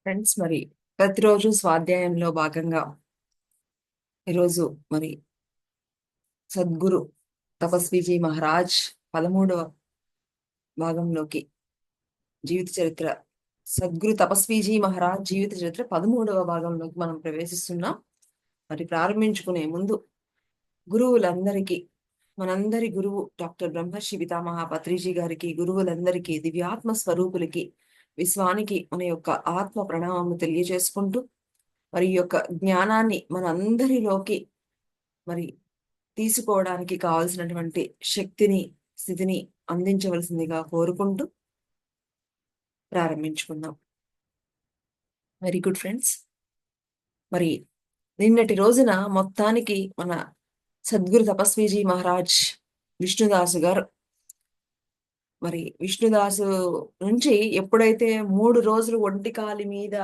Friends, మరి ప్రతిరోజు స్వాధ్యాయంలో భాగంగా ఈరోజు మరి సద్గురు తపస్వీజీ మహారాజ్ 13వ భాగంలోకి జీవిత చరిత్ర సద్గురు తపస్వీజీ మహారాజ్ జీవిత చరిత్ర 13వ భాగంలోకి మనం ప్రవేశిస్తున్నాం. మరి ప్రారంభించుకునే ముందు గురువులందరికీ, మనందరి గురువు డాక్టర్ బ్రహ్మర్షి పితామహ పత్రిజీ గారికి, గురువులందరికీ, దివ్యాత్మ స్వరూపులకి, విశ్వానికి మన యొక్క ఆత్మ ప్రణామములు తెలియజేసుకుంటూ, మరి ఈ యొక్క జ్ఞానాన్ని మనందరిలోకి మరి తీసుకోవడానికి కావలసినటువంటి శక్తిని, స్థితిని అందించవలసిందిగా కోరుకుంటూ ప్రారంభించుకుందాం. Very good friends. మరి నిన్నటి రోజున మొత్తానికి మన సద్గురు తపస్వీజీ మహారాజ్ విష్ణుదాసు గారు, మరి విష్ణుదాసు నుంచి ఎప్పుడైతే 3 రోజులు ఒంటి కాలి మీద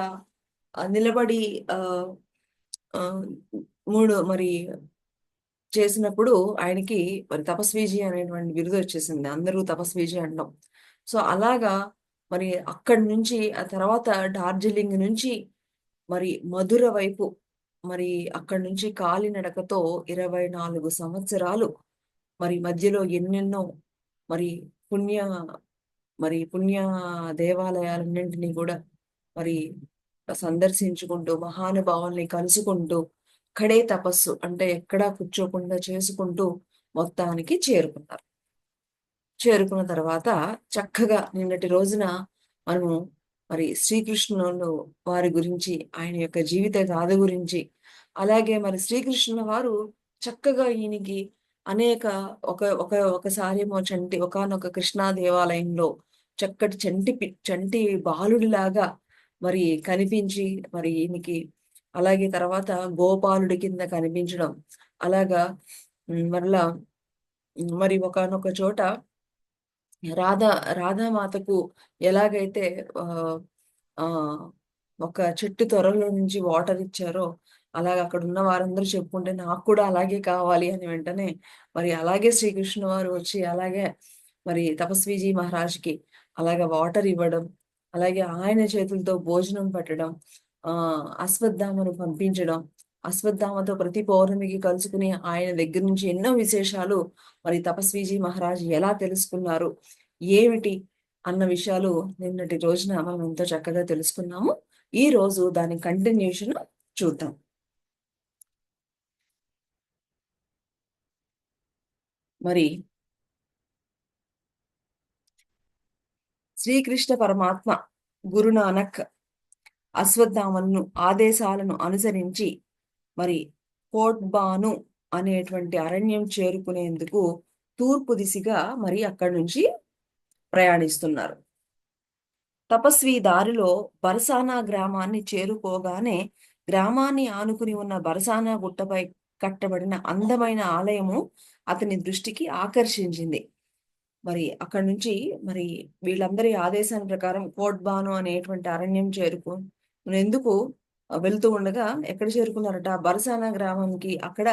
నిలబడి ఆ ఆ, మూడు మరి చేసినప్పుడు ఆయనకి మరి తపస్వీజీ అనేటువంటి బిరుదు వచ్చేసింది. అందరూ తపస్వీజీ అంటాం. సో అలాగా మరి అక్కడి నుంచి ఆ తర్వాత డార్జిలింగ్ నుంచి మరి మధుర వైపు, మరి అక్కడి నుంచి కాలినడకతో 24 సంవత్సరాలు, మరి మధ్యలో ఎన్నెన్నో మరి పుణ్య పుణ్య దేవాలయాలన్నింటినీ కూడా మరి సందర్శించుకుంటూ, మహానుభావుల్ని కలుసుకుంటూ, అక్కడే తపస్సు అంటే ఎక్కడా కూర్చోకుండా చేసుకుంటూ మొత్తానికి చేరుకున్నారు. చేరుకున్న తర్వాత చక్కగా నిన్నటి రోజున మనము మరి శ్రీకృష్ణులు వారి గురించి, ఆయన యొక్క జీవిత గాథ గురించి, అలాగే మరి శ్రీకృష్ణుల వారు చక్కగా ఈయనకి అనేక ఒకసారేమో ఒకానొక కృష్ణా దేవాలయంలో చక్కటి చంటి బాలుడిలాగా మరి కనిపించి, మరి ఈయనకి అలాగే తర్వాత గోపాలుడి కింద కనిపించడం, అలాగా మరలా మరి ఒకానొక చోట రాధా రాధామాతకు ఎలాగైతే ఆ ఆ ఒక చెట్టు త్వరలో నుంచి వాటర్ ఇచ్చారో, అలాగే అక్కడ ఉన్న వారందరూ చెప్పుకుంటే నాకు కూడా అలాగే కావాలి అని వెంటనే మరి అలాగే శ్రీకృష్ణ వారు వచ్చి అలాగే మరి తపస్వీజీ మహారాజ్కి అలాగే వాటర్ ఇవ్వడం, అలాగే ఆయన చేతులతో భోజనం పెట్టడం, ఆ అశ్వత్థామను పంపించడం, అశ్వత్థామతో ప్రతి పౌర్ణమికి కలుసుకుని ఆయన దగ్గర నుంచి ఎన్నో విశేషాలు మరి తపస్వీజీ మహారాజ్ ఎలా తెలుసుకున్నారు, ఏమిటి అన్న విషయాలు నిన్నటి రోజున మనం ఎంతో చక్కగా తెలుసుకున్నాము. ఈ రోజు దాని కంటిన్యూషన్ చూద్దాం. మరి శ్రీకృష్ణ పరమాత్మ గురునానక్ అశ్వత్థామను ఆదేశాలను అనుసరించి మరి కోట్బాను అనేటువంటి అరణ్యం చేరుకునేందుకు తూర్పు దిశగా మరి అక్కడి నుంచి ప్రయాణిస్తున్నారు. తపస్వి దారిలో బరసానా గ్రామాన్ని చేరుకోగానే గ్రామాన్ని ఆనుకుని ఉన్న బరసానా గుట్టపై కట్టబడిన అందమైన ఆలయము అతని దృష్టికి ఆకర్షించింది. మరి అక్కడి నుంచి మరి వీళ్ళందరి ఆదేశాల ప్రకారం కోట్బాను అనేటువంటి అరణ్యం చేరుకునేందుకు వెళ్తూ ఉండగా ఎక్కడ చేరుకున్నారట? బరసానా గ్రామంకి. అక్కడ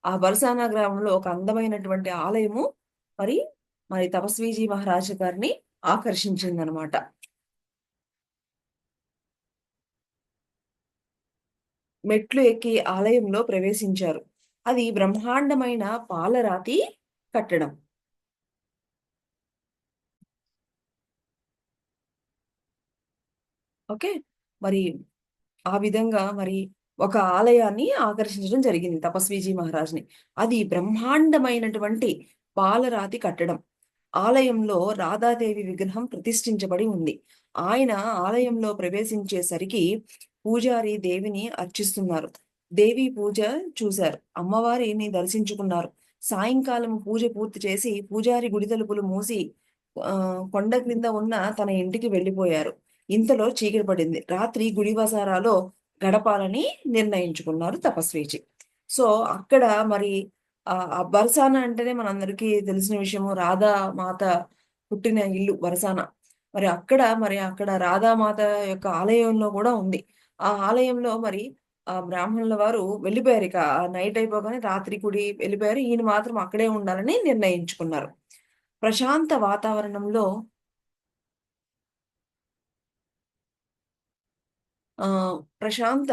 ఆ బరసానా గ్రామంలో ఒక అందమైనటువంటి ఆలయము మరి మరి తపస్వీజీ మహారాజు గారిని ఆకర్షించిందనమాట. మెట్లు ఎక్కి ఆలయంలో ప్రవేశించారు. అది బ్రహ్మాండమైన పాలరాతి కట్టడం. ఓకే. మరి ఆ విధంగా మరి ఒక ఆలయాన్ని ఆకర్షించడం జరిగింది తపస్వీజీ మహారాజ్ని. అది బ్రహ్మాండమైనటువంటి పాలరాతి కట్టడం. ఆలయంలో రాధాదేవి విగ్రహం ప్రతిష్ఠించబడి ఉంది. ఆయన ఆలయంలో ప్రవేశించేసరికి పూజారి దేవిని అర్చిస్తున్నారు. దేవి పూజ చూశారు. అమ్మవారిని దర్శించుకున్నారు. సాయంకాలం పూజ పూర్తి చేసి పూజారి గుడి తలుపులు మూసి కొండ క్రింద ఉన్న తన ఇంటికి వెళ్ళిపోయారు. ఇంతలో చీకటి పడింది. రాత్రి గుడివసారాలో గడపాలని నిర్ణయించుకున్నారు తపస్వీజీ. సో అక్కడ మరి ఆ బర్సానా అంటేనే మనందరికీ తెలిసిన విషయము, రాధా మాత పుట్టిన ఇల్లు బరసానా. మరి అక్కడ రాధామాత యొక్క ఆలయంలో కూడా ఉంది. ఆ ఆలయంలో మరి ఆ బ్రాహ్మణుల వారు వెళ్ళిపోయారు. ఇక నైట్ అయిపోగానే రాత్రి గుడి వెళ్ళిపోయారు. ఈయన మాత్రం అక్కడే ఉండాలని నిర్ణయించుకున్నారు. ప్రశాంత వాతావరణంలో ప్రశాంత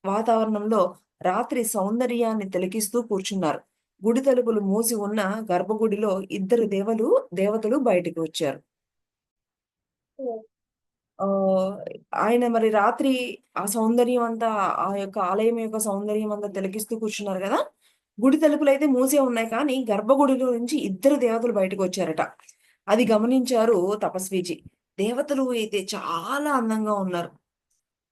వాతావరణంలో రాత్రి సౌందర్యాన్ని తిలకిస్తూ కూర్చున్నారు. గుడి తలుపులు మూసి ఉన్న గర్భగుడిలో ఇద్దరు దేవతలు బయటికి వచ్చారు. ఆహ్, ఆయన మరి రాత్రి ఆ సౌందర్యం అంతా, ఆ యొక్క ఆలయం యొక్క సౌందర్యం అంతా తిలకిస్తూ కూర్చున్నారు గదా! గుడి తలుపులైతే మూసే ఉన్నాయి కానీ, గర్భగుడిలో నుంచి ఇద్దరు దేవతలు బయటకొచ్చారట. అది గమనించారు తపస్వీజీ. దేవతలు అయితే చాలా అందంగా ఉన్నారు.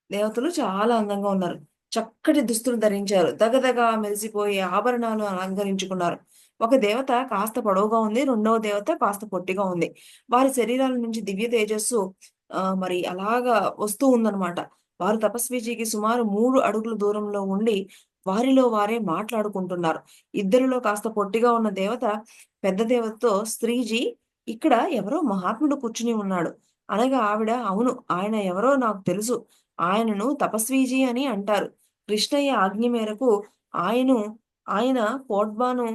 దేవతలు చాలా అందంగా ఉన్నారు. చక్కటి దుస్తులు ధరించారు. దగదగ మెరిసిపోయే ఆభరణాలు అలంకరించుకున్నారు. ఒక దేవత కాస్త పొడవుగా ఉంది. రెండవ దేవత కాస్త పొట్టిగా ఉంది. వారి శరీరాల నుంచి దివ్య తేజస్సు మరి అలాగా వస్తూ ఉందన్నమాట. వారు తపస్విజీకి సుమారు 3 అడుగుల దూరంలో ఉండి వారిలో వారే మాట్లాడుకుంటున్నారు. ఇద్దరిలో కాస్త పొట్టిగా ఉన్న దేవత పెద్ద దేవతతో, "స్త్రీజీ, ఇక్కడ ఎవరో మహాత్ముడు కూర్చుని ఉన్నాడు." అనగా ఆవిడ, "అవును, ఆయన ఎవరో నాకు తెలుసు. ఆయనను తపస్వీజీ అని అంటారు. కృష్ణయ్య ఆజ్ఞ మేరకు ఆయను ఆయన కోట్బాను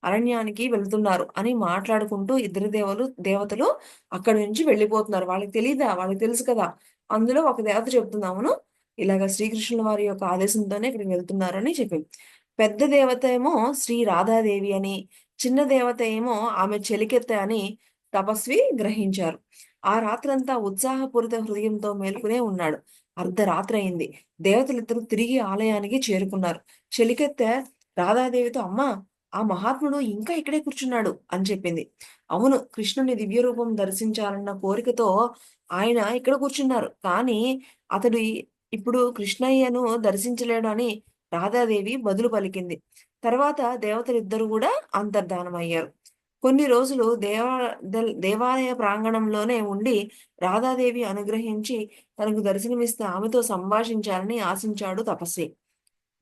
అరణ్యానికి వెళ్తున్నారు" అని మాట్లాడుకుంటూ ఇద్దరు దేవతలు అక్కడి నుంచి వెళ్ళిపోతున్నారు. వాళ్ళకి తెలీదా? వాళ్ళకి తెలుసు కదా! అందులో ఒక దేవత చెప్తుంది, "అవును, ఇలాగ శ్రీకృష్ణుల వారి యొక్క ఆదేశంతోనే ఇక్కడికి వెళ్తున్నారని" చెప్పింది. పెద్ద దేవత ఏమో శ్రీ రాధాదేవి అని, చిన్న దేవత ఏమో ఆమె చెలికెత్త అని తపస్వి గ్రహించారు. ఆ రాత్రంతా ఉత్సాహపూరిత హృదయంతో మేలుకునే ఉన్నాడు. అర్ధరాత్రయింది. దేవతలిద్దరూ తిరిగి ఆలయానికి చేరుకున్నారు. చెలికెత్తె రాధాదేవితో, "అమ్మా! ఆ మహాత్ముడు ఇంకా ఇక్కడే కూర్చున్నాడు" అని చెప్పింది. అవును, కృష్ణుని దివ్య రూపం దర్శించాలన్న కోరికతో ఆయన ఇక్కడ కూర్చున్నారు. కానీ అతడు ఇప్పుడు కృష్ణయ్యను దర్శించలేడు అని రాధాదేవి బదులు పలికింది. తర్వాత దేవతలిద్దరూ గూడా అంతర్ధానమయ్యారు. కొన్ని రోజులు దేవాలయ ప్రాంగణంలోనే ఉండి రాధాదేవి అనుగ్రహించి తనకు దర్శనమిస్తే ఆమెతో సంభాషించాలని ఆశించాడు తపస్వి.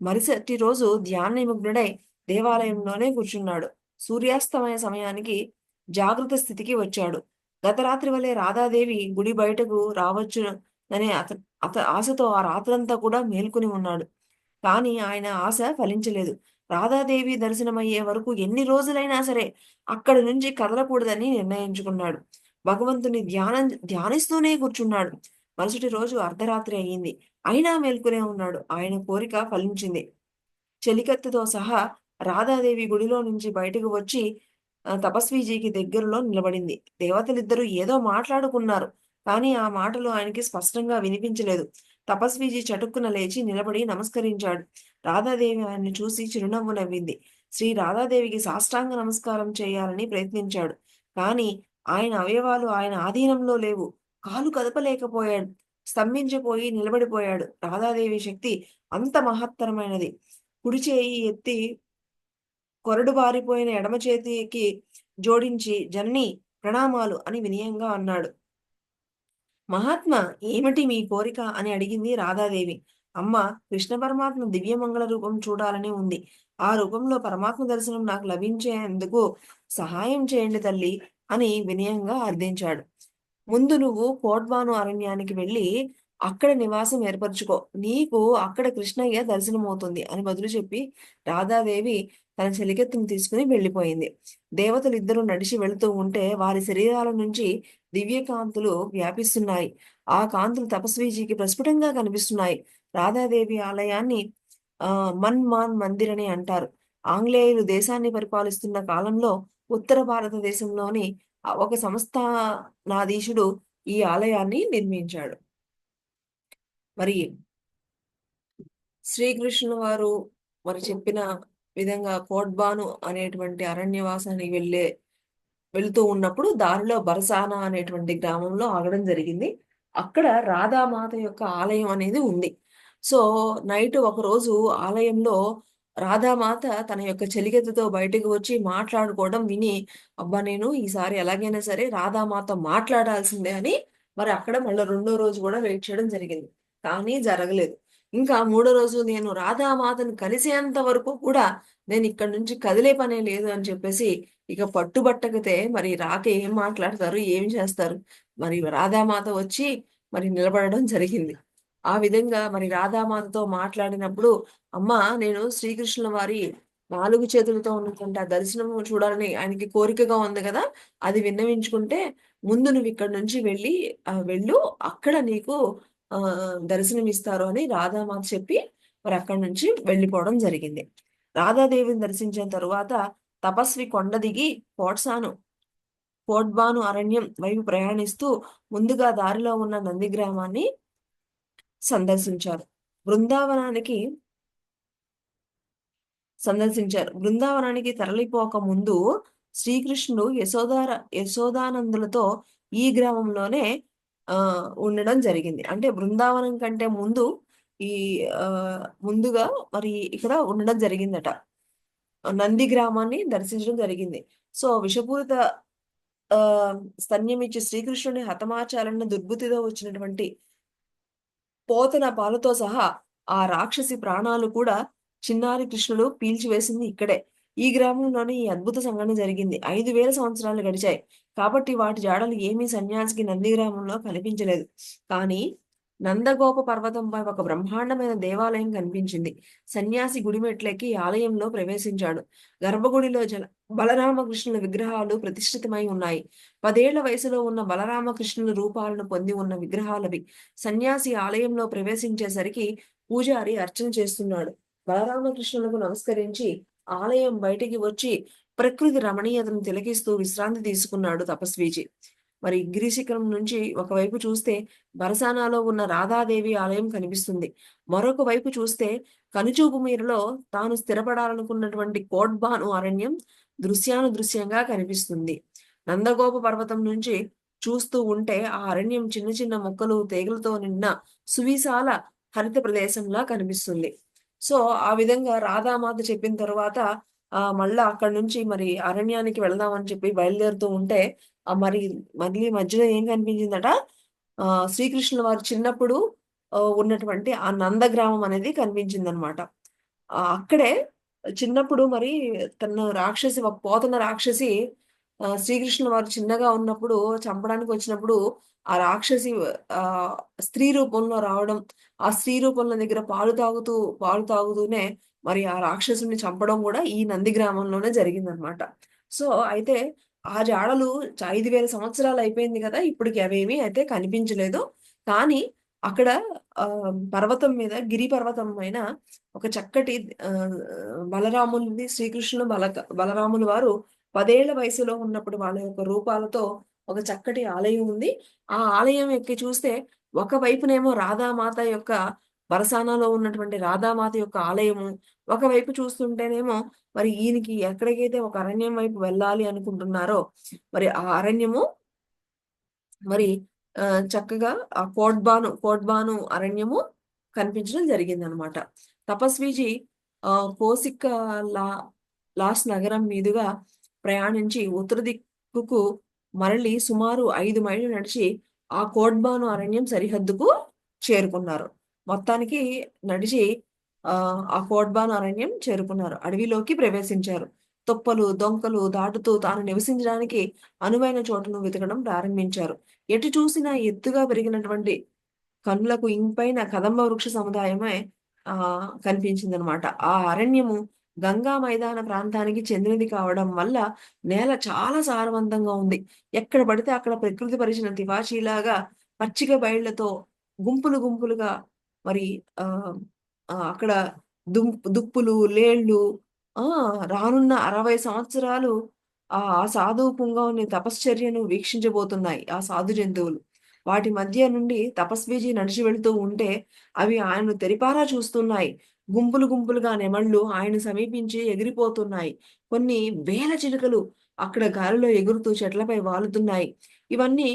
మరుసటి రోజు ధ్యాన నిమగ్నుడై దేవాలయంలోనే కూర్చున్నాడు. సూర్యాస్తమయ సమయానికి జాగృత స్థితికి వచ్చాడు. గత రాత్రి వలె రాధాదేవి గుడి బయటకు రావచ్చుననే ఆశతో ఆ రాత్రంతా కూడా మేల్కొని ఉన్నాడు. కానీ ఆయన ఆశ ఫలించలేదు. రాధాదేవి దర్శనమయ్యే వరకు ఎన్ని రోజులైనా సరే అక్కడి నుంచి కదలకూడదని నిర్ణయించుకున్నాడు. భగవంతుని ధ్యానిస్తూనే కూర్చున్నాడు. మరుసటి రోజు అర్ధరాత్రి అయింది. అయినా మేల్కొనే ఉన్నాడు. ఆయన కోరిక ఫలించింది. చెలికత్తెతో సహా రాధాదేవి గుడిలో నుంచి బయటకు వచ్చి తపస్వీజీకి దగ్గరలో నిలబడింది. దేవతలిద్దరూ ఏదో మాట్లాడుకున్నారు. కానీ ఆ మాటలు ఆయనకి స్పష్టంగా వినిపించలేదు. తపస్వీజీ చటుక్కున లేచి నిలబడి నమస్కరించాడు. రాధాదేవి ఆయన్ని చూసి చిరునవ్వు నవ్వింది. శ్రీ రాధాదేవికి సాష్టాంగ నమస్కారం చేయాలని ప్రయత్నించాడు. కానీ ఆయన అవయవాలు ఆయన ఆధీనంలో లేవు. కాలు కదపలేకపోయాడు. స్తంభించిపోయి నిలబడిపోయాడు. రాధాదేవి శక్తి అంత మహత్తరమైనది. కుడి చేయి ఎత్తి కొరడు బారిపోయిన ఎడమ చేతికి జోడించి, "జననీ ప్రణామాలు" అని వినయంగా అన్నాడు. "మహాత్మా, ఏమిటి మీ కోరిక?" అని అడిగింది రాధాదేవి. "అమ్మా, కృష్ణ పరమాత్మ దివ్యమంగళ రూపం చూడాలని ఉంది. ఆ రూపంలో పరమాత్మ దర్శనం నాకు లభించేందుకు సహాయం చేయండి తల్లి" అని వినయంగా అర్థించాడు. "ముందు నువ్వు కోట్బాను అరణ్యానికి వెళ్లి అక్కడ నివాసం ఏర్పరచుకో. నీకు అక్కడ కృష్ణయ్య దర్శనమవుతుంది" అని బదులు చెప్పి రాధాదేవి తన చెలికెత్తెను తీసుకుని వెళ్ళిపోయింది. దేవతలిద్దరూ నడిచి వెళుతూ ఉంటే వారి శరీరాల నుంచి దివ్య కాంతులు వ్యాపిస్తున్నాయి. ఆ కాంతులు తపస్వీజీకి ప్రస్ఫుటంగా కనిపిస్తున్నాయి. రాధాదేవి ఆలయాన్ని మన్మాన్ మందిర్ అని అంటారు. ఆంగ్లేయులు దేశాన్ని పరిపాలిస్తున్న కాలంలో ఉత్తర భారతదేశంలోని ఒక సంస్థానాధీశుడు ఈ ఆలయాన్ని నిర్మించాడు. మరి శ్రీకృష్ణుల వారు మరి చెప్పిన విధంగా కోట్బాను అనేటువంటి అరణ్యవాసానికి వెళ్తూ ఉన్నప్పుడు దారిలో బరసానా అనేటువంటి గ్రామంలో ఆగడం జరిగింది. అక్కడ రాధామాత యొక్క ఆలయం అనేది ఉంది. సో, నైట్ ఒకరోజు ఆలయంలో రాధామాత తన యొక్క చెలికెత్తతో బయటకు వచ్చి మాట్లాడుకోవడం విని, అబ్బా! నేను ఈసారి ఎలాగైనా సరే రాధామాత మాట్లాడాల్సిందే అని మరి అక్కడ మళ్ళా రెండో రోజు గూడా వెయిట్ చేయడం జరిగింది. కానీ జరగలేదు. ఇంకా మూడో రోజు నేను రాధామాతను కలిసేంత వరకు కూడా నేనిక్కడి నుంచి కదిలే పనే లేదు అని చెప్పేసి ఇక పట్టుబట్టకతే మరి రాక ఏం మాట్లాడతారు? ఏం చేస్తారు? మరి రాధామాత వచ్చి మరి నిలబడడం జరిగింది. ఆ విధంగా మరి రాధామాతతో మాట్లాడినప్పుడు, "అమ్మా, నేను శ్రీకృష్ణుల వారి 4 చేతులతో ఉన్నటువంటి ఆ దర్శనము చూడాలని ఆయనకి కోరికగా ఉంది గదా! అది విన్నవించుకుంటే, ముందు నువ్విక్కడి నుంచి వెళ్ళు. అక్కడ నీకు దర్శనమిస్తారు అని రాధామాత చెప్పి మరి అక్కడి నుంచి వెళ్ళిపోవడం జరిగింది. రాధాదేవిని దర్శించిన తరువాత తపస్వి కొండ దిగి కోట్సాను కోట్బాను అరణ్యం వైపు ప్రయాణిస్తూ ముందుగా దారిలో ఉన్న నంది గ్రామాన్ని సందర్శించారు. బృందావనానికి బృందావనానికి తరలిపోక ముందు శ్రీకృష్ణుడు యశోదానందులతో ఈ గ్రామంలోనే ఉండడం జరిగింది. అంటే బృందావనం కంటే ముందు ఈ ఆ ముందుగా మరి ఇక్కడ ఉండడం జరిగిందట. నంది గ్రామాన్ని దర్శించడం జరిగింది. సో విషపూరిత ఆ స్తన్యమిచ్చి శ్రీకృష్ణుని హతమార్చాలన్న దుర్బుద్ధితో వచ్చినటువంటి పోతన పాలతో సహా ఆ రాక్షసి ప్రాణాలు కూడా చిన్నారి కృష్ణుడు పీల్చివేసింది ఇక్కడే. ఈ గ్రామంలోనే ఈ అద్భుత సంఘటన జరిగింది. 5,000 సంవత్సరాలు గడిచాయి. కాబట్టి వాటి జాడలు ఏమీ సన్యాసికి నంది గ్రామంలో కనిపించలేదు. కానీ నందగోప పర్వతంపై ఒక బ్రహ్మాండమైన దేవాలయం కనిపించింది. సన్యాసి గుడి మెట్లెక్కి ఆలయంలో ప్రవేశించాడు. గర్భగుడిలో బలరామకృష్ణుల విగ్రహాలు ప్రతిష్ఠితమై ఉన్నాయి. 10 ఏళ్ల వయసులో ఉన్న బలరామకృష్ణుల రూపాలను పొంది ఉన్న విగ్రహాలవి. సన్యాసి ఆలయంలో ప్రవేశించేసరికి పూజారి అర్చన చేస్తున్నాడు. బలరామకృష్ణులకు నమస్కరించి ఆలయం బయటికి వచ్చి ప్రకృతి రమణీయతను తిలకిస్తూ విశ్రాంతి తీసుకున్నాడు తపస్వీజీ. మరి గిరిశిఖరం నుంచి ఒకవైపు చూస్తే బరసానాలో ఉన్న రాధాదేవి ఆలయం కనిపిస్తుంది. మరొక వైపు చూస్తే కనుచూపు మీరలో తాను స్థిరపడాలనుకున్నటువంటి కోట్బాను అరణ్యం దృశ్యంగా కనిపిస్తుంది. నందగోప పర్వతం నుంచి చూస్తూ ఉంటే ఆ అరణ్యం చిన్న చిన్న మొక్కలు తీగలతో నిన్న సువిశాల హరిత ప్రదేశంలా కనిపిస్తుంది. సో ఆ విధంగా రాధామాత చెప్పిన తర్వాత మళ్ళా అక్కడి నుంచి మరి అరణ్యానికి వెళ్దామని చెప్పి బయలుదేరుతూ ఉంటే మరి మళ్ళీ మధ్యలో ఏం కనిపించిందట, శ్రీకృష్ణుల వారు చిన్నప్పుడు ఉన్నటువంటి ఆ నంద గ్రామం అనేది కనిపించిందనమాట. అక్కడే చిన్నప్పుడు మరి తన రాక్షసి పోతన రాక్షసి శ్రీకృష్ణుల వారు చిన్నగా ఉన్నప్పుడు చంపడానికి వచ్చినప్పుడు ఆ రాక్షసి స్త్రీ రూపంలో రావడం, ఆ స్త్రీ రూపంలో దగ్గర పాలు తాగుతూనే మరి ఆ రాక్షసుని చంపడం కూడా ఈ నంది గ్రామంలోనే జరిగిందనమాట. సో అయితే ఆ జాడలు 5,000 సంవత్సరాలు అయిపోయింది కదా! ఇప్పటికి అవేమీ అయితే కనిపించలేదు. కానీ అక్కడ పర్వతం మీద గిరి పర్వతం పైన ఒక చక్కటి బలరామునిది శ్రీకృష్ణుడు బలరాములు వారు 10 ఏళ్ల వయసులో ఉన్నప్పుడు వాళ్ళ యొక్క రూపాలతో ఒక చక్కటి ఆలయం ఉంది. ఆ ఆలయం ఎక్కి చూస్తే ఒకవైపునేమో రాధామాత యొక్క బరసానాలో ఉన్నటువంటి రాధామాత యొక్క ఆలయము, ఒకవైపు చూస్తుంటేనేమో మరి ఈయనకి ఎక్కడికైతే ఒక అరణ్యం వైపు వెళ్ళాలి అనుకుంటున్నారో మరి ఆ అరణ్యము మరి చక్కగా ఆ కోట్బాను అరణ్యము కనిపించడం జరిగిందనమాట. తపస్వీజీ కోసిక్క లాస్ నగరం మీదుగా ప్రయాణించి ఉత్తర దిక్కుకు మరలి సుమారు 5 మైళ్ళు నడిచి ఆ కోట్బాను అరణ్యం సరిహద్దుకు చేరుకున్నారు. మొత్తానికి నడిచి ఆ కోట్బాను అరణ్యం చేరుకున్నారు. అడవిలోకి ప్రవేశించారు. తుప్పలు, డొంకలు దాటుతూ తాను నివసించడానికి అనువైన చోటును వెతకడం ప్రారంభించారు. ఎటు చూసినా ఎత్తుగా పెరిగినటువంటి కన్నులకు ఇంపైన కదంబ వృక్ష సముదాయమే కనిపించిందనమాట. ఆ అరణ్యము గంగా మైదాన ప్రాంతానికి చెందినది కావడం వల్ల నేల చాలా సారవంతంగా ఉంది. ఎక్కడ పడితే అక్కడ ప్రకృతి పరిచిన తివాచీలాగా పచ్చిక బయళ్లతో గుంపులుగా మరి అక్కడ దుప్పులు, లేళ్లు రానున్న 60 సంవత్సరాలు ఆ సాధువు పుంగవుని తపశ్చర్యను వీక్షించబోతున్నాయి ఆ సాధు జంతువులు. వాటి మధ్య నుండి తపస్వీజీ నడిచి వెళ్తూ ఉంటే అవి ఆయన్ను తెరిపారా చూస్తున్నాయి. గుంపులుగా నెమళ్ళు ఆయన సమీపించి ఎగిరిపోతున్నాయి. కొన్ని వేల చిలుకలు అక్కడ గాలిలో ఎగురుతూ చెట్లపై వాలుతున్నాయి. ఇవన్నీ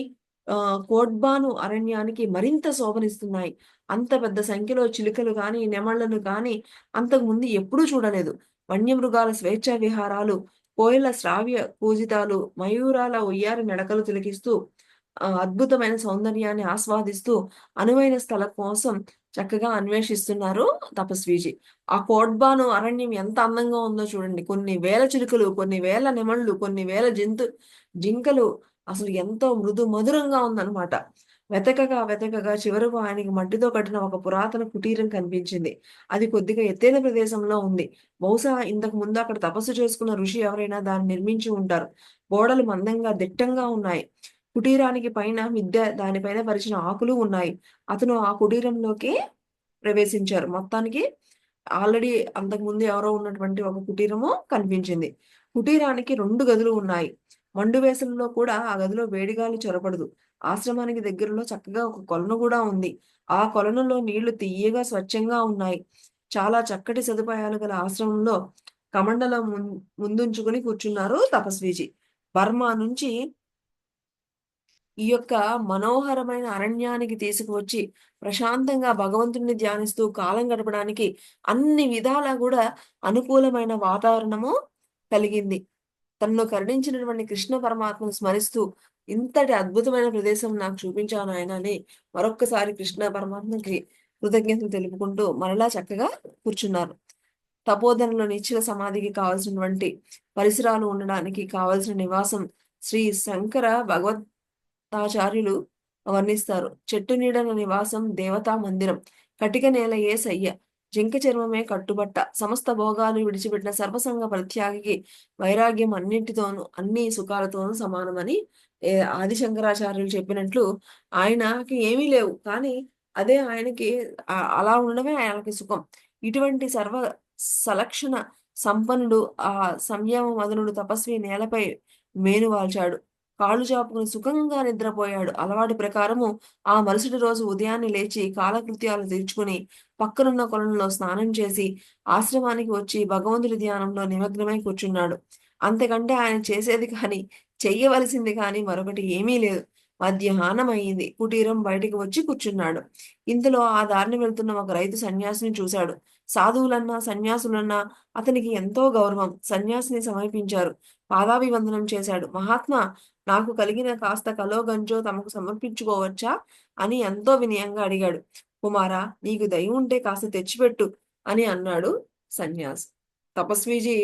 కోట్బాను అరణ్యానికి మరింత శోభనిస్తున్నాయి. అంత పెద్ద సంఖ్యలో చిలుకలు గాని, నెమళ్లను గాని అంతకుముందు ఎప్పుడూ చూడలేదు. వన్యమృగాల స్వేచ్ఛా విహారాలు, కోయిల శ్రావ్య పూజితాలు, మయూరాల ఉయ్యారి నడకలు తిలకిస్తూ అద్భుతమైన సౌందర్యాన్ని ఆస్వాదిస్తూ అనువైన స్థలం కోసం చక్కగా అన్వేషిస్తున్నారు తపస్వీజీ. ఆ కోట్బాను అరణ్యం ఎంత అందంగా ఉందో చూడండి. కొన్ని వేల చిలుకలు, కొన్ని వేల నెమళ్ళు, కొన్ని వేల జింకలు అసలు ఎంతో మధురంగా ఉందన్నమాట. వెతకగా చివరకు ఆయనకి మట్టితో కట్టిన ఒక పురాతన కుటీరం కనిపించింది. అది కొద్దిగా ఎత్తైన ప్రదేశంలో ఉంది. బహుశా ఇంతకు ముందు అక్కడ తపస్సు చేసుకున్న ఋషి ఎవరైనా దాన్ని నిర్మించి ఉంటారు. గోడలు మందంగా దిట్టంగా ఉన్నాయి. కుటీరానికి పైన మిద్దె, దానిపైన పరిచిన ఆకులు ఉన్నాయి. అతను ఆ కుటీరంలోకి ప్రవేశించారు. మొత్తానికి ఆల్రెడీ అంతకుముందు ఎవరో ఉన్నటువంటి ఒక కుటీరము కనిపించింది. కుటీరానికి 2 గదులు ఉన్నాయి. మండు వేసవిలో కూడా ఆ గదిలో వేడిగాలి చొరబడదు. ఆశ్రమానికి దగ్గరలో చక్కగా ఒక కొలను కూడా ఉంది. ఆ కొలనులో నీళ్లు తియ్యగా స్వచ్ఛంగా ఉన్నాయి. చాలా చక్కటి సదుపాయాలు గల ఆశ్రమంలో కమండలం ముందుంచుకుని కూర్చున్నారు తపస్వీజీ. బర్మా నుంచి ఈ యొక్క మనోహరమైన అరణ్యానికి తీసుకువచ్చి ప్రశాంతంగా భగవంతుడిని ధ్యానిస్తూ కాలం గడపడానికి అన్ని విధాలా కూడా అనుకూలమైన వాతావరణము కలిగింది. తనను కరుణించినటువంటి కృష్ణ పరమాత్మను స్మరిస్తూ ఇంతటి అద్భుతమైన ప్రదేశం నాకు చూపించావు నాయన అని మరొక్కసారి కృష్ణ పరమాత్మకి కృతజ్ఞతలు తెలుపుకుంటూ మరలా చక్కగా కూర్చున్నారు. తపోధనలో నిశ్చల సమాధికి కావలసినటువంటి పరిసరాలు ఉండడానికి కావలసిన నివాసం శ్రీ శంకర భగవత్పాదాచార్యులు వర్ణిస్తారు. చెట్టు నీడన నివాసం దేవతా మందిరం, కటిక నేలయే శయ్య, జింక చర్మమే కట్టుబట్ట, సమస్త భోగాలు విడిచిపెట్టిన సర్వసంగ పరిత్యాగికి వైరాగ్యం అన్నింటితోనూ అన్ని సుఖాలతోనూ సమానమని ఆది శంకరాచార్యులు చెప్పినట్లు ఆయనకి ఏమీ లేవు. కానీ అదే ఆయనకి అలా ఉండడమే ఆయనకి సుఖం. ఇటువంటి సర్వ సలక్షణ సంపన్నుడు ఆ సంయమ మదనుడు తపస్వి నేలపై మేనువాల్చాడు. కాళ్ళు చాపుకుని సుఖంగా నిద్రపోయాడు. అలవాటు ప్రకారము ఆ మరుసటి రోజు ఉదయాన్నే లేచి కాలకృత్యాలు తీర్చుకుని పక్కనున్న కొలంలో స్నానం చేసి ఆశ్రమానికి వచ్చి భగవంతుడి ధ్యానంలో నిమగ్నమై కూర్చున్నాడు. అంతకంటే ఆయన చేసేది కానీ చెయ్యవలసింది కానీ మరొకటి ఏమీ లేదు. మధ్యాహ్నం అయింది. కుటీరం బయటికి వచ్చి కూర్చున్నాడు. ఇంతలో ఆ దారిని వెళ్తున్న ఒక రైతు సన్యాసిని చూశాడు. సాధువులన్నా సన్యాసులన్నా అతనికి ఎంతో గౌరవం. సన్యాసిని సమీపించారు. పాదాభివందనం చేశాడు. మహాత్మా, నాకు కలిగిన కాస్త కలో గంజో తమకు సమర్పించుకోవచ్చా అని ఎంతో వినయంగా అడిగాడు. కుమారా, నీకు దయ ఉంటే కాస్త తెచ్చిపెట్టు అని అన్నాడు సన్యాసి. తపస్వీజీ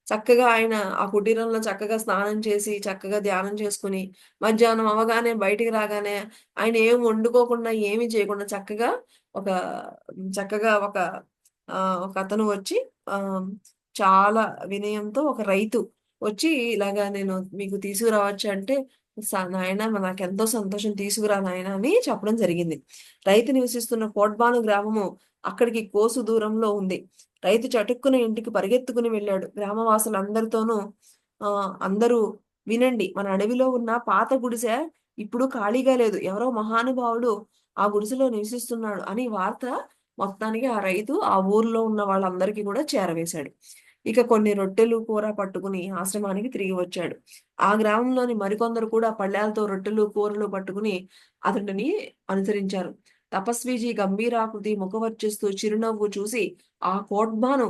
చక్కగా ఆయన ఆ కుటీరంలో చక్కగా స్నానం చేసి చక్కగా ధ్యానం చేసుకుని మధ్యాహ్నం అవగానే బయటికి రాగానే ఆయన ఏం వండుకోకుండా ఏమీ చేయకుండా ఒక చక్కగా ఒక అతను వచ్చి ఆ చాలా వినయంతో ఒక రైతు వచ్చి ఇలాగా నేను మీకు తీసుకురావచ్చు అంటే నాయన నాకెంతో సంతోషం, తీసుకురా నాయన అని చెప్పడం జరిగింది. రైతు నివసిస్తున్న కోట్బాను గ్రామము అక్కడికి కోసు దూరంలో ఉంది. రైతు చటుక్కున ఇంటికి పరిగెత్తుకుని వెళ్ళాడు. గ్రామవాసులందరితోనూ అందరూ వినండి, మన అడవిలో ఉన్న పాత గుడిసె ఇప్పుడు ఖాళీగా లేదు. ఎవరో మహానుభావుడు ఆ గుడిసెలో నివసిస్తున్నాడు అని వార్త మొత్తానికి ఆ రైతు ఆ ఊర్లో ఉన్న వాళ్ళందరికీ కూడా చేరవేశాడు. ఇక కొన్ని రొట్టెలు కూర పట్టుకుని ఆశ్రమానికి తిరిగి వచ్చాడు. ఆ గ్రామంలోని మరికొందరు కూడా పళ్ళాలతో రొట్టెలు కూరలు పట్టుకుని అతడిని అనుసరించారు. తపస్వీజీ గంభీరాకృతి ముఖవర్చిస్తూ చిరునవ్వు చూసి ఆ కోట్బాను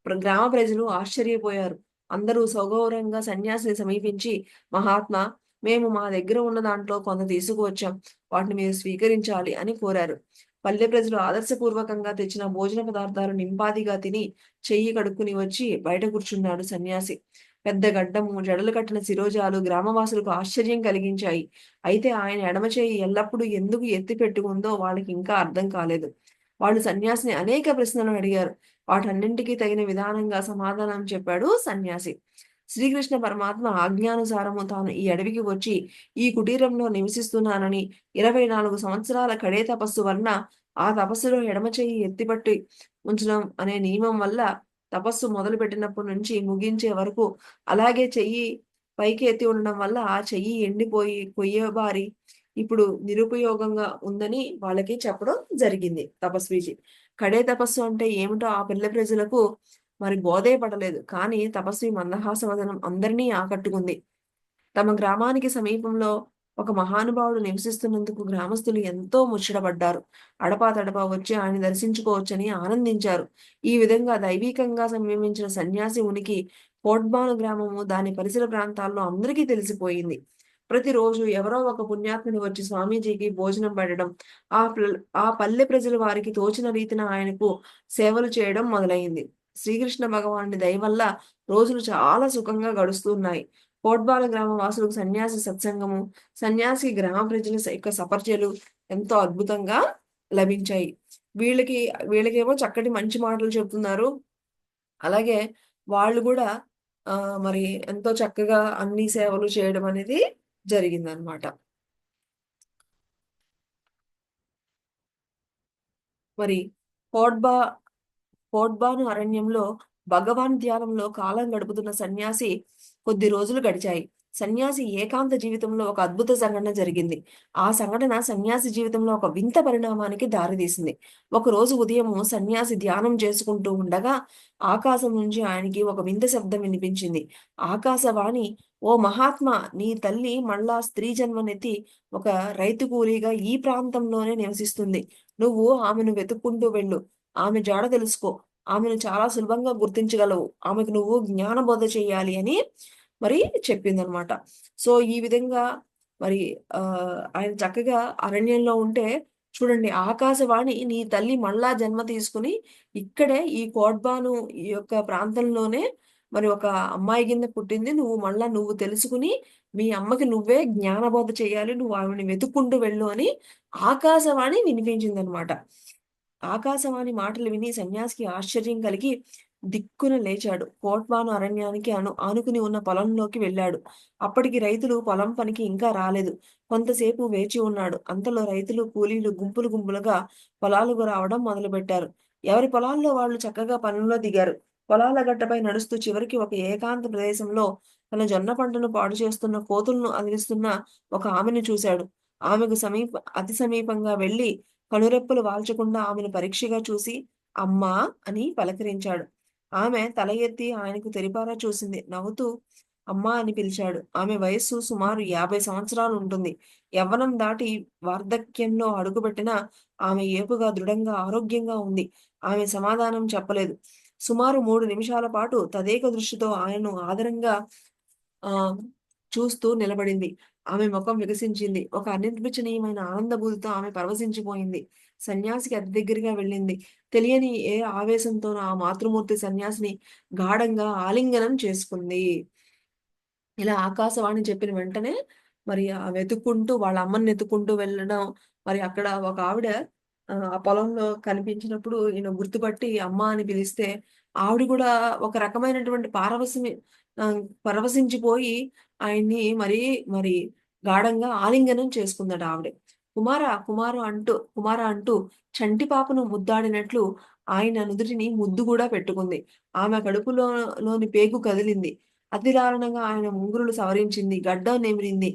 గ్రామ ప్రజలు ఆశ్చర్యపోయారు. అందరూ సగౌరవంగా సన్యాసిని సమీపించి, మహాత్మా, మేము మా దగ్గర ఉన్న దాంట్లో కొంత తీసుకువచ్చాం, వాటిని మీరు స్వీకరించాలి అని కోరారు. పల్లె ప్రజలు ఆదర్శపూర్వకంగా తెచ్చిన భోజన పదార్థాలు నింపాదిగా తిని చెయ్యి కడుక్కుని వచ్చి బయట కూర్చున్నాడు సన్యాసి. పెద్ద గడ్డము, జడలు కట్టిన శిరోజాలు గ్రామవాసులకు ఆశ్చర్యం కలిగించాయి. అయితే ఆయన ఎడమ చేయి ఎల్లప్పుడూ ఎందుకు ఎత్తి పెట్టుకుందో వాళ్ళకి ఇంకా అర్థం కాలేదు. వాళ్ళు సన్యాసిని అనేక ప్రశ్నలు అడిగారు. వాటన్నింటికీ తగిన విధానంగా సమాధానం చెప్పాడు సన్యాసి. శ్రీకృష్ణ పరమాత్మ ఆజ్ఞానుసారము తాను ఈ అడవికి వచ్చి ఈ కుటీరంలో నివసిస్తున్నానని 24 సంవత్సరాల కడే తపస్సు వలన ఆ తపస్సులో ఎడమ చెయ్యి ఎత్తిపట్టి ఉంచడం అనే నియమం వల్ల తపస్సు మొదలు పెట్టినప్పటి నుంచి ముగించే వరకు అలాగే చెయ్యి పైకి ఎత్తి ఉండడం వల్ల ఆ చెయ్యి ఎండిపోయి కొయ్యబారి ఇప్పుడు నిరుపయోగంగా ఉందని వాళ్ళకి చెప్పడం జరిగింది తపస్వీజీ. కడే తపస్సు అంటే ఏమిటో ఆ పిల్ల ప్రజలకు మరి బోధే పడలేదు. కానీ తపస్వి మందహాసవదనం అందరినీ ఆకట్టుకుంది. తమ గ్రామానికి సమీపంలో ఒక మహానుభావుడు నివసిస్తున్నందుకు గ్రామస్తులు ఎంతో ముచ్చటపడ్డారు. అడపాతడపా వచ్చి ఆయన దర్శించుకోవచ్చని ఆనందించారు. ఈ విధంగా దైవీకంగా సంయమించిన సన్యాసి ఉనికి కోట్బాను గ్రామము దాని పరిసర ప్రాంతాల్లో అందరికీ తెలిసిపోయింది. ప్రతిరోజు ఎవరో ఒక పుణ్యాత్ముని వచ్చి స్వామీజీకి భోజనం పెట్టడం, ఆ పల్లె ప్రజలు వారికి తోచిన రీతిన ఆయనకు సేవలు చేయడం మొదలైంది. శ్రీకృష్ణ భగవానుడి దయ వల్ల రోజులు చాలా సుఖంగా గడుస్తున్నాయి. కోట్బాల గ్రామ వాసులకు సన్యాసి సత్సంగము, సన్యాసి గ్రామ ప్రజల యొక్క సపర్యలు ఎంతో అద్భుతంగా లభించాయి. వీళ్ళకి వీళ్ళకేమో చక్కటి మంచి మాటలు చెప్తున్నారు. అలాగే వాళ్ళు కూడా మరి ఎంతో చక్కగా అన్ని సేవలు చేయడం అనేది జరిగిందనమాట. మరి కోడ్బా కోడ్బాను అరణ్యంలో భగవాన్ ధ్యానంలో కాలం గడుపుతున్న సన్యాసి కొద్ది రోజులు గడిచాయి. సన్యాసి ఏకాంత జీవితంలో ఒక అద్భుత సంఘటన జరిగింది. ఆ సంఘటన సన్యాసి జీవితంలో ఒక వింత పరిణామానికి దారితీసింది. ఒకరోజు ఉదయము సన్యాసి ధ్యానం చేసుకుంటూ ఉండగా ఆకాశం నుంచి ఆయనకి ఒక వింత శబ్దం వినిపించింది. ఆకాశవాణి, "ఓ మహాత్మా, నీ తల్లి మళ్ళా స్త్రీ జన్మనెత్తి ఒక రైతు కూలీగా ఈ ప్రాంతంలోనే నివసిస్తుంది. నువ్వు ఆమెను వెతుక్కుంటూ వెళ్ళు. ఆమె జాడ తెలుసుకో. ఆమెను చాలా సులభంగా గుర్తించగలవు. ఆమెకు నువ్వు జ్ఞానబోధ చెయ్యాలి" అని మరి చెప్పిందనమాట. సో, ఈ విధంగా మరి ఆయన చక్కగా అరణ్యంలో ఉంటే చూడండి, ఆకాశవాణి, "నీ తల్లి మళ్ళా జన్మ తీసుకొని ఇక్కడే ఈ కోడ్బాను ఈ యొక్క ప్రాంతంలోనే మరి ఒక అమ్మాయి కింద పుట్టింది. నువ్వు తెలుసుకొని మీ అమ్మకి నువ్వే జ్ఞానబోధ చేయాలి. నువ్వు ఆమెని వెతుక్కుంటూ వెళ్ళు" అని ఆకాశవాణి వినిపించిందనమాట. ఆకాశవాణి మాటలు విని సన్యాసికి ఆశ్చర్యం కలిగి దిక్కున లేచాడు. కోట్వాను అరణ్యానికి ఆనుకుని ఉన్న పొలంలోకి వెళ్ళాడు. అప్పటికి రైతులు పొలం పనికి ఇంకా రాలేదు. కొంతసేపు వేచి ఉన్నాడు. అంతలో రైతులు, కూలీలు గుంపులు గుంపులుగా పొలాలకు రావడం మొదలుపెట్టారు. ఎవరి పొలాల్లో వాళ్ళు చక్కగా పనుల్లో దిగారు. పొలాల గట్టపై నడుస్తూ చివరికి ఒక ఏకాంత ప్రదేశంలో తన జొన్న పంటను పాడు చేస్తున్న కోతులను అదిలిస్తున్న ఒక ఆమెను చూశాడు. ఆమెకు అతి సమీపంగా వెళ్లి కనురెప్పలు వాల్చకుండా ఆమెను పరీక్షగా చూసి, "అమ్మా" అని పలకరించాడు. ఆమె తల ఎత్తి ఆయనకు తెరిపారా చూసింది. నవ్వుతూ అమ్మా అని పిలిచాడు. ఆమె వయస్సు సుమారు 50 సంవత్సరాలుంటుంది. యవ్వనం దాటి వార్ధక్యంలో అడుగుపెట్టినా ఆమె ఏపుగా, దృఢంగా, ఆరోగ్యంగా ఉంది. ఆమె సమాధానం చెప్పలేదు. సుమారు 3 నిమిషాల పాటు తదేక దృష్టితో ఆయనను ఆదరంగా ఆహ్, చూస్తూ నిలబడింది. ఆమె ముఖం వికసించింది. ఒక అనిర్వచనీయమైన ఆనందభూతితో ఆమె పరవశించిపోయింది. సన్యాసికి అతి దగ్గరగా వెళ్ళింది. తెలియని ఏ ఆవేశంతోనో ఆ మాతృమూర్తి సన్యాసిని గాఢంగా ఆలింగనం చేసుకుంది. ఇలా ఆకాశవాణి చెప్పిన వెంటనే మరి వెతుక్కుంటూ వాళ్ళ అమ్మని వెతుక్కుంటూ వెళ్ళడం, మరి అక్కడ ఒక ఆవిడ ఆ పొలంలో కనిపించినప్పుడు ఈయన గుర్తుపట్టి అమ్మ అని పిలిస్తే, ఆవిడ కూడా ఒక రకమైనటువంటి పరవశించిపోయి ఆయన్ని మరి గాఢంగా ఆలింగనం చేసుకుందట ఆవిడ. కుమార అంటూ చంటి పాపను ముద్దాడినట్లు ఆయన నుదుటిని ముద్దు గూడా పెట్టుకుంది. ఆమె లోని పేగు కదిలింది. అతి దారుణంగా ఆయన ముంగురులు సవరించింది. గడ్డం నిమిరింది.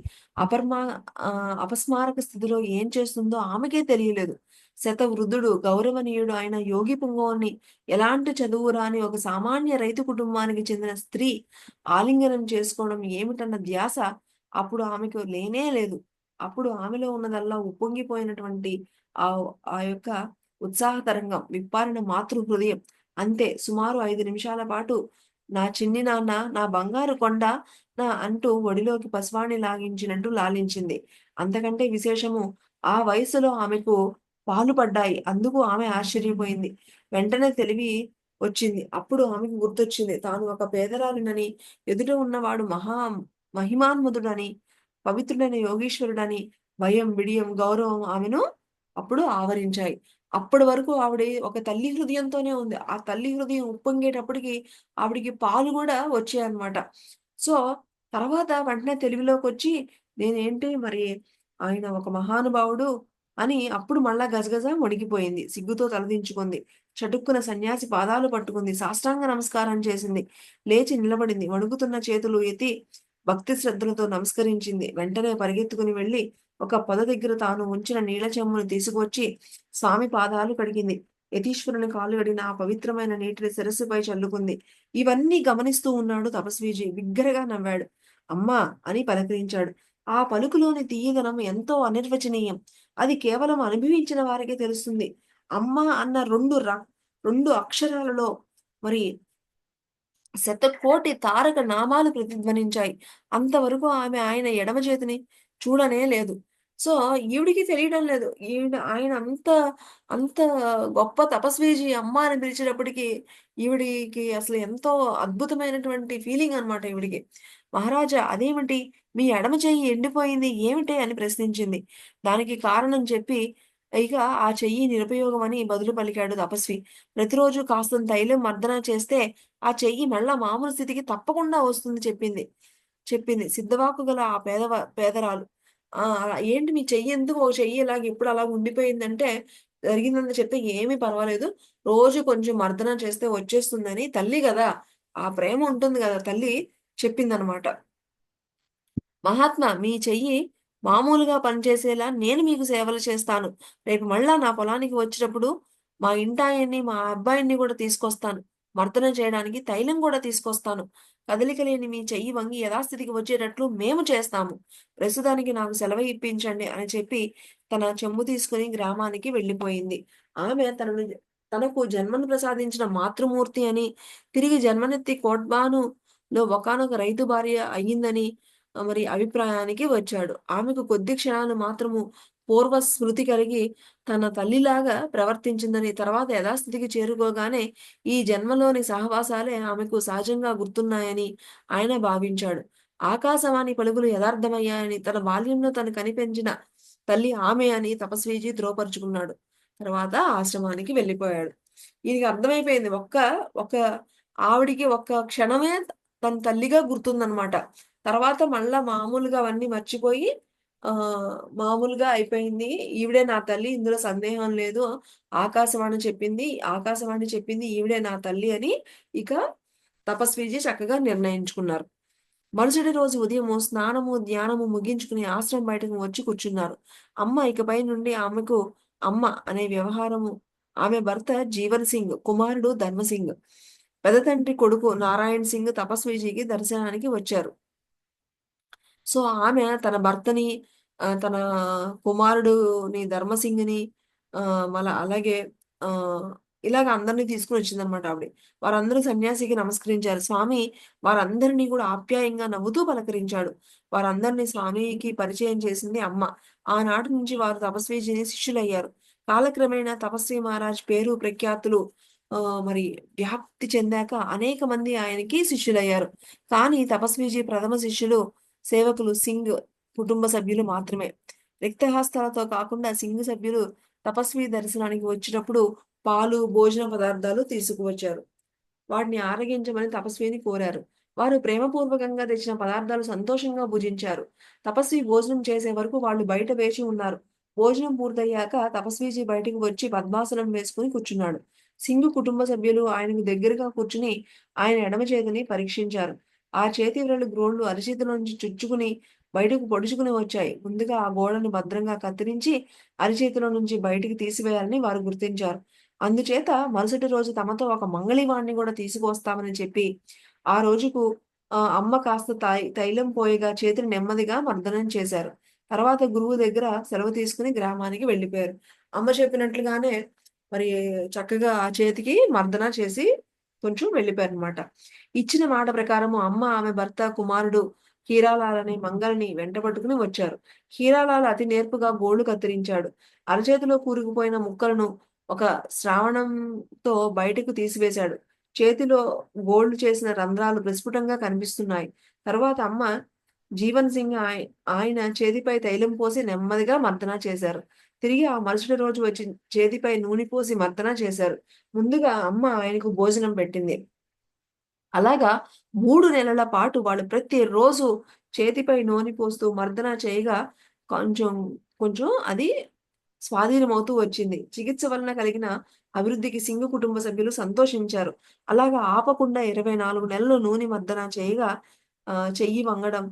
అపస్మారక స్థితిలో ఏం చేస్తుందో ఆమెకే తెలియలేదు. శతవృద్ధుడు, గౌరవనీయుడు అయిన యోగి పుంగవుని, ఎలాంటి చదువు రాని ఒక సామాన్య రైతు కుటుంబానికి చెందిన స్త్రీ ఆలింగనం చేసుకోవడం ఏమిటన్న ధ్యాస అప్పుడు ఆమెకు లేనే లేదు. అప్పుడు ఆమెలో ఉన్నదల్లా ఉప్పొంగిపోయినటువంటి ఆహ్, ఆ యొక్క ఉత్సాహ తరంగం, విప్పారిన మాతృ హృదయం. అంతే, సుమారు 5 నిమిషాల పాటు "నా చిన్ని నాన్న, నా బంగారు కొండ" అంటూ ఒడిలోకి పసివాడిని లాగించినట్టు లాలించింది. అంతకంటే విశేషము, ఆ వయస్సులో ఆమెకు పాలు పడ్డాయి. అందుకు ఆమె ఆశ్చర్యపోయింది. వెంటనే తెలివి వచ్చింది. అప్పుడు ఆమెకు గుర్తొచ్చింది, తాను ఒక పేదరాలినని, ఎదుట ఉన్నవాడు మహిమాన్వితుడని, పవిత్రుడైన యోగీశ్వరుడని. భయం, బిడియం, గౌరవం ఆమెను అప్పుడు ఆవరించాయి. అప్పటి వరకు ఆవిడ ఒక తల్లి హృదయంతోనే ఉంది. ఆ తల్లి హృదయం ఉప్పొంగేటప్పటికి ఆవిడకి పాలు గూడా వచ్చాయన్నమాట. సో, తర్వాత వెంటనే తెలివిలోకొచ్చి, నేనేంటి మరి ఆయన ఒక మహానుభావుడు అని అప్పుడు మళ్ళా గజగజ వణికిపోయింది. సిగ్గుతో తలదించుకుంది. చటుక్కున సన్యాసి పాదాలు పట్టుకుంది. సాష్టాంగ నమస్కారం చేసింది. లేచి నిలబడింది. వణుకుతున్న చేతులు ఎత్తి భక్తి శ్రద్ధలతో నమస్కరించింది. వెంటనే పరిగెత్తుకుని వెళ్లి ఒక పొద దగ్గర తాను ఉంచిన నీళ్ల చెంబును తీసుకువచ్చి స్వామి పాదాలు కడిగింది. యతీశ్వరుని కాళ్ళు కడిగిన ఆ పవిత్రమైన నీటిని శిరస్సుపై చల్లుకుంది. ఇవన్నీ గమనిస్తూ ఉన్నాడు తపస్వీజీ. బిగ్గరగా నవ్వాడు. "అమ్మా" అని పలకరించాడు. ఆ పలుకులోని తీయదనం ఎంతో అనిర్వచనీయం. అది కేవలం అనుభవించిన వారికే తెలుస్తుంది. అమ్మ అన్న 2 అక్షరాలలో మరి శతకోటి తారక నామాలు ప్రతిధ్వనించాయి. అంతవరకు ఆమె ఆయన ఎడమ చేతిని చూడనే లేదు. సో, ఈవిడికి తెలియడం లేదు. ఆయన అంత గొప్ప తపస్వీజీ అమ్మ అని పిలిచేటప్పటికి ఈవిడికి అసలు ఎంతో అద్భుతమైనటువంటి ఫీలింగ్ అనమాట ఈవిడికి. "మహారాజా, అదేమిటి? మీ ఎడమ చెయ్యి ఎండిపోయింది ఏమిటి?" అని ప్రశ్నించింది. దానికి కారణం చెప్పి ఇక ఆ చెయ్యి నిరుపయోగమని బదులు పలికాడు తపస్వి. "ప్రతిరోజు కాస్తంత తైలం మర్దన చేస్తే ఆ చెయ్యి మళ్ళా మామూలు స్థితికి తప్పకుండా వస్తుంది" చెప్పింది. సిద్ధవాక్కు గల ఆ పేదరాలు. "అలా ఏంటి మీ చెయ్యి ఎందుకు ఒక చెయ్యి ఇలాగ ఎప్పుడు అలాగ ఉండిపోయిందంటే" జరిగిందని చెప్తే ఏమీ పర్వాలేదు. రోజు కొంచెం మర్దన చేస్తే వచ్చేస్తుందని తల్లి గదా! ఆ ప్రేమ ఉంటుంది గదా! తల్లి చెప్పిందనమాట. మహాత్మా మీ చెయ్యి మామూలుగా పనిచేసేలా నేను మీకు సేవలు చేస్తాను. రేపు మళ్ళా నా పొలానికి వచ్చేటప్పుడు మా ఇంటాయన్ని, మా అబ్బాయిని గూడా తీసుకొస్తాను. మర్దన చేయడానికి తైలం గూడా తీసుకొస్తాను. కదలిక లేని మీ చెయ్యి వంగి యథాస్థితికి వచ్చేటట్లు మేము చేస్తాము. ప్రస్తుతానికి నాకు సెలవు ఇప్పించండి అని చెప్పి తన చెంబు తీసుకొని గ్రామానికి వెళ్ళిపోయింది. ఆమె తనకు జన్మను ప్రసాదించిన మాతృమూర్తి అని, తిరిగి జన్మనెత్తి కోడ్బానులో ఒకానొక రైతు భార్య అయ్యిందని మరి అభిప్రాయానికి వచ్చాడు. ఆమెకు కొద్ది క్షణాలు మాత్రము పూర్వ స్మృతి కలిగి తన తల్లిలాగా ప్రవర్తించిందని, తర్వాత యథాస్థితికి చేరుకోగానే ఈ జన్మలోని సహవాసాలే ఆమెకు సహజంగా గుర్తున్నాయని ఆయన భావించాడు. ఆకాశవాణి పలుకులు యథార్థమయ్యాయని, తన బాల్యంలో తను కనిపెంచిన తల్లి ఆమె అని తపస్వీజీ ధృవపరుచుకున్నాడు. తర్వాత ఆశ్రమానికి వెళ్ళిపోయాడు. ఈయనకి అర్థమైపోయింది. ఒక ఆవిడికి ఒక్క క్షణమే తన తల్లిగా గుర్తుందనమాట. తర్వాత మళ్ళా మామూలుగా అవన్నీ మర్చిపోయి మామూలుగా అయిపోయింది. ఈవిడే నా తల్లి, ఇందులో సందేహం లేదు. ఆకాశవాణి చెప్పింది ఈవిడే నా తల్లి అని ఇక తపస్వీజీ చక్కగా నిర్ణయించుకున్నారు. మరుసటి రోజు ఉదయము స్నానము, ధ్యానము ముగించుకుని ఆశ్రమం బయటకు వచ్చి కూర్చున్నారు. అమ్మ ఇకపై నుండి ఆమెకు అమ్మ అనే వ్యవహారము. ఆమె భర్త జీవన్ సింగ్, కుమారుడు ధర్మసింగ్, పెద్ద తండ్రి కొడుకు నారాయణ్ సింగ్ తపస్వీజీకి దర్శనానికి వచ్చారు. సో, ఆమె తన భర్తని, తన కుమారుడుని ధర్మసింగ్‌ని, అలాగే ఆహ్, ఇలాగ అందరిని తీసుకొనొచ్చిందనమాట ఆవిడ. వారందరూ సన్యాసికి నమస్కరించారు. స్వామి వారందరినీ కూడా ఆప్యాయంగా నవ్వుతూ పలకరించాడు. వారందరిని స్వామికి పరిచయం చేసింది అమ్మ. ఆనాటి నుంచి వారు తపస్వీజీని శిష్యులయ్యారు. కాలక్రమేణా తపస్వి మహారాజ్ పేరు ప్రఖ్యాతులు మరి వ్యాప్తి చెందాక అనేక మంది ఆయనకి శిష్యులయ్యారు. కానీ తపస్వీజీ ప్రథమ శిష్యులు సేవకులు సింగ్ కుటుంబ సభ్యులు మాత్రమే. రిక్తహస్తాలతో కాకుండా సింగ్ సభ్యులు తపస్వి దర్శనానికి వచ్చినప్పుడు పాలు, భోజన పదార్థాలు తీసుకువచ్చారు. వాటిని ఆరగించమని తపస్విని కోరారు. వారు ప్రేమపూర్వకంగా తెచ్చిన పదార్థాలు సంతోషంగా భుజించారు. తపస్వి భోజనం చేసే వరకు వాళ్ళు బయట వేచి ఉన్నారు. భోజనం పూర్తయ్యాక తపస్వీజీ బయటకు వచ్చి పద్మాసనం వేసుకుని కూర్చున్నాడు. సింగు కుటుంబ సభ్యులు ఆయనకు దగ్గరగా కూర్చుని ఆయన ఎడమ చేతిని పరీక్షించారు. ఆ చేతి విరలు గోళ్లు అరచేతిలోంచి చుచ్చుకుని బయటకు పొడుచుకుని వచ్చాయి. ముందుగా ఆ గోడను భద్రంగా కత్తిరించి అరచేతిలో నుంచి బయటికి తీసివేయాలని వారు గుర్తించారు. అందుచేత మరుసటి రోజు తమతో ఒక మంగళివాణ్ణి గూడా తీసుకువస్తామని చెప్పి, ఆ రోజుకు అమ్మ కాస్త తైలం పోయగా చేతిని నెమ్మదిగా మర్దనం చేశారు. తర్వాత గురువు దగ్గర సెలవు తీసుకొని గ్రామానికి వెళ్ళిపోయారు. అమ్మ చెప్పినట్లుగానే మరి చక్కగా ఆ చేతికి మర్దన చేసి కొంచెం వెళ్ళిపోయారనమాట. ఇచ్చిన మాట ప్రకారము అమ్మ, ఆమె భర్త, కుమారుడు హీరాలాల్ అనే మంగలిని వెంటబెట్టుకుని వచ్చారు. హీరాలాల్ అతి నేర్పుగా గోళ్లు కత్తిరించాడు. అరచేతిలో కూరుకుపోయిన ముక్కలను ఒక శ్రావణంతో బయటకు తీసివేశాడు. చేతిలో గోల్డ్ చేసిన రంధ్రాలు ప్రస్ఫుటంగా కనిపిస్తున్నాయి. తరువాత అమ్మ జీవన్ సింగ్ ఆయన చేతిపై తైలం పోసి నెమ్మదిగా మర్దన చేశారు. తిరిగి ఆ మరుసటి రోజు వచ్చి చేతిపై నూనె పోసి మర్దన చేశారు. ముందుగా అమ్మ ఆయనకు భోజనం పెట్టింది. అలాగా 3 నెలల పాటు వాళ్ళు ప్రతిరోజు చేతిపై నూనె పోస్తూ మర్దన చేయగా కొంచెం, కొంచెం అది స్వాధీనమవుతూ వచ్చింది. చికిత్స వలన కలిగిన అభివృద్ధికి సింగ్ కుటుంబ సభ్యులు సంతోషించారు. అలాగా ఆపకుండా 24 నెలలు నూనె మర్దన చేయగా చెయ్యి వంగడం,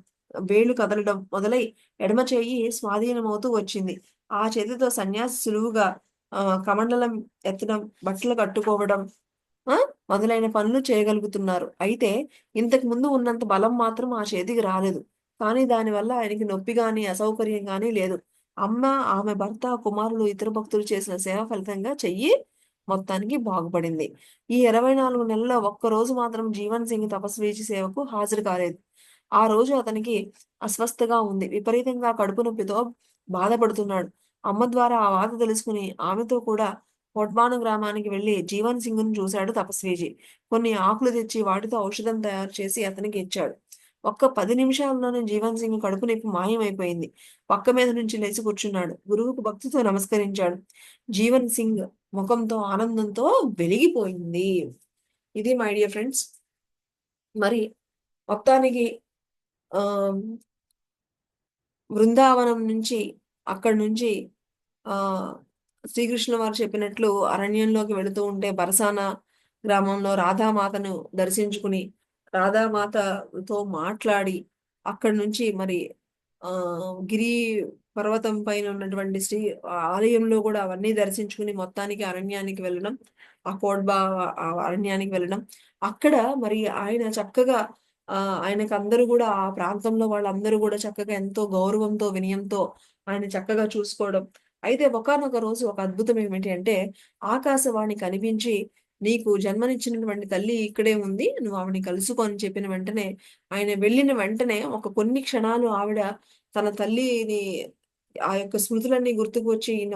వేళ్లు కదలడం మొదలై ఎడమ చెయ్యి స్వాధీనమవుతూ వచ్చింది. ఆ చేతితో సన్యాసి సులువుగా కమండలం ఎత్తడం, బట్టలు కట్టుకోవడం, ఆ! మొదలైన పనులు చేయగలుగుతున్నారు. అయితే ఇంతకు ముందు ఉన్నంత బలం మాత్రం ఆ చేతికి రాలేదు. కానీ దానివల్ల ఆయనకి నొప్పి గాని, అసౌకర్యం గాని లేదు. అమ్మ, ఆమె భర్త, కుమారులు, ఇతర భక్తులు చేసిన సేవ ఫలితంగా చెయ్యి మొత్తానికి బాగుపడింది. ఈ 24 నెలల్లో ఒక్కరోజు మాత్రం జీవన్ సింగ్ తపస్వీచి సేవకు హాజరు కాలేదు. ఆ రోజు అతనికి అస్వస్థగా ఉంది. విపరీతంగా కడుపు నొప్పితో బాధపడుతున్నాడు. అమ్మ ద్వారా ఆ వాత తెలుసుకుని ఆమెతో కూడా కొట్బాను గ్రామానికి వెళ్లి జీవన్ సింగ్‌ను చూశాడు తపస్వీజీ. కొన్ని ఆకులు తెచ్చి వాటితో ఔషధం తయారు చేసి అతనికి ఇచ్చాడు. ఒక్క 10 నిమిషాల్లోనే జీవన్ సింగ్ కడుపు నొప్పి మాయమైపోయింది. పక్క మీద నుంచి లేచి కూర్చున్నాడు. గురువుకు భక్తితో నమస్కరించాడు. జీవన్ సింగ్ ముఖంతో ఆనందంతో వెలిగిపోయింది. ఇది మై డియర్ ఫ్రెండ్స్. మరి మొత్తానికి ఆహ్, బృందావనం నుంచి అక్కడి నుంచి ఆహ్ శ్రీకృష్ణుల వారు చెప్పినట్లు అరణ్యంలోకి వెళుతూ ఉంటే బరసాన గ్రామంలో రాధామాతను దర్శించుకుని రాధామాతతో మాట్లాడి అక్కడి నుంచి మరి ఆ గిరి పర్వతం పైన ఉన్నటువంటి ఆలయంలో కూడా అవన్నీ దర్శించుకుని మొత్తానికి అరణ్యానికి వెళ్ళడం, ఆ కోడ్బా ఆ అరణ్యానికి వెళ్ళడం. అక్కడ మరి ఆయన చక్కగా ఆయనకు అందరూ కూడా ఆ ప్రాంతంలో వాళ్ళందరూ కూడా చక్కగా ఎంతో గౌరవంతో, వినయంతో ఆయన చక్కగా చూసుకోవడం. అయితే ఒకానొక రోజు ఒక అద్భుతం ఏమిటి అంటే, ఆకాశవాణి కనిపించి, "నీకు జన్మనిచ్చినటువంటి తల్లి ఇక్కడే ఉంది. నువ్వు ఆవిడని కలుసుకో" అని చెప్పిన వెంటనే, ఆయన వెళ్ళిన వెంటనే ఒక కొన్ని క్షణాలు ఆవిడ తన తల్లిని ఆ యొక్క స్మృతులన్నీ గుర్తుకు వచ్చి ఈయన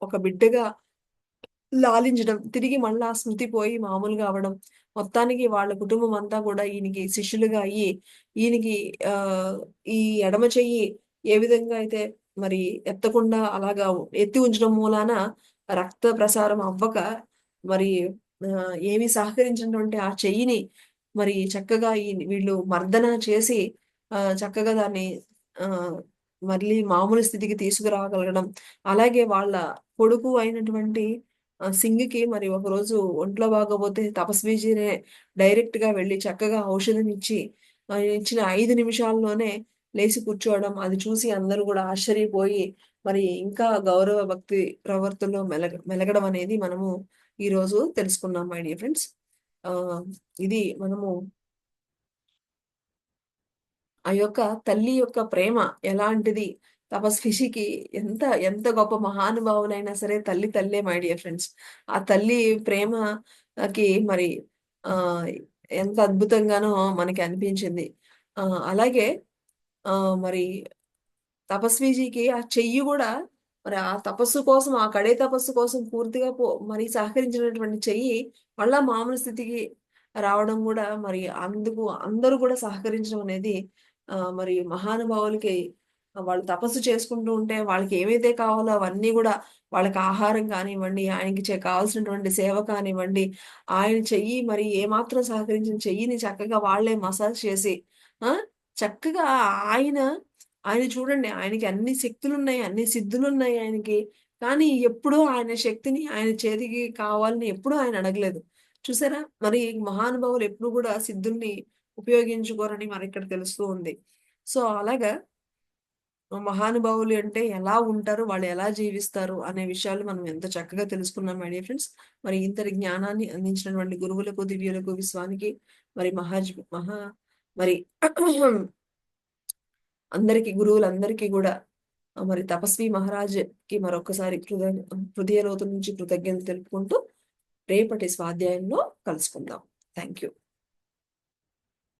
ఒక బిడ్డగా లాలించడం, తిరిగి మళ్ళా ఆ స్మృతి పోయి మామూలుగా అవ్వడం. మొత్తానికి వాళ్ళ కుటుంబం అంతా కూడా ఈయనకి శిష్యులుగా అయ్యి, ఈయనకి ఆహ్, ఈ ఎడమ చెయ్యి ఏ విధంగా అయితే మరి ఎత్తకుండా అలాగా ఎత్తి ఉంచడం మూలాన రక్త ప్రసారం అవ్వక మరి ఏమి సహకరించినటువంటి ఆ చెయ్యిని మరి చక్కగా వీళ్ళు మర్దన చేసి చక్కగా దాన్ని ఆహ్, మళ్ళీ మామూలు స్థితికి తీసుకురాగలగడం. అలాగే వాళ్ళ కొడుకు అయినటువంటి సింగ్‌కి మరి ఒకరోజు ఒంట్లో బాగోపోతే తపస్వీజీనే డైరెక్ట్‌గా వెళ్లి చక్కగా ఔషధం ఇచ్చి ఇచ్చిన 5 నిమిషాల్లోనే లేసి కూర్చోవడం. అది చూసి అందరూ గూడా ఆశ్చర్యపోయి మరి ఇంకా గౌరవ భక్తి ప్రవర్తనలో మెలగడం అనేది మనము ఈరోజు తెలుసుకున్నాం మై డియర్ ఫ్రెండ్స్. ఆహ్, ఇది మనము ఆ యొక్క తల్లి యొక్క ప్రేమ ఎలాంటిది? తపస్విషికి ఎంత గొప్ప మహానుభావులైనా సరే తల్లి తల్లే మై డియర్ ఫ్రెండ్స్. ఆ తల్లి ప్రేమకి మరి ఆహ్, ఎంత అద్భుతంగానో మనకి అనిపించింది. అలాగే మరి తపస్వీజీకి ఆ చెయ్యి గూడా మరి ఆ తపస్సు కోసం, ఆ కడే తపస్సు కోసం పూర్తిగా మరి సహకరించినటువంటి చెయ్యి మళ్ళా మామూలు స్థితికి రావడం గూడా మరి అందుకు అందరూ గూడా సహకరించడం అనేది మరి మహానుభావులకి వాళ్ళు తపస్సు చేసుకుంటూ ఉంటే వాళ్ళకి ఏవైతే కావాలో అవన్నీ గూడా వాళ్ళకి ఆహారం కానివ్వండి, ఆయనకి కావాల్సినటువంటి సేవ కానివ్వండి, ఆయన చెయ్యి మరి ఏమాత్రం సహకరించిన చెయ్యిని చక్కగా వాళ్ళే మసాజ్ చేసి ఆ! చక్కగా ఆయన ఆయన చూడండి ఆయనకి అన్ని శక్తులున్నాయి. అన్ని సిద్ధులున్నాయి ఆయనకి. కానీ ఎప్పుడూ ఆయన శక్తిని ఆయన చేతికి కావాలని ఎప్పుడూ ఆయన అడగలేదు. చూసారా? మరి మహానుభావులు ఎప్పుడు గూడా సిద్ధుల్ని ఉపయోగించుకోరని మనకిక్కడ తెలుస్తూ ఉంది. సో, అలాగా మహానుభావులు అంటే ఎలా ఉంటారు? వాళ్ళు ఎలా జీవిస్తారు? అనే విషయాలు మనం ఎంత చక్కగా తెలుసుకున్నాం మై డియర్ ఫ్రెండ్స్. మరి ఇంతటి జ్ఞానాన్ని అందించినటువంటి గురువులకు, దివ్యులకు, విశ్వానికి మరి మహా మరి గురువులందరికీ గూడా మరి తపస్వి మహారాజ్‌కి మరొక్కసారి హృదయ లోతు నుంచి కృతజ్ఞతలు తెలుపుకుంటూ రేపటి స్వాధ్యాయంలో కలుసుకుందాం. Thank you.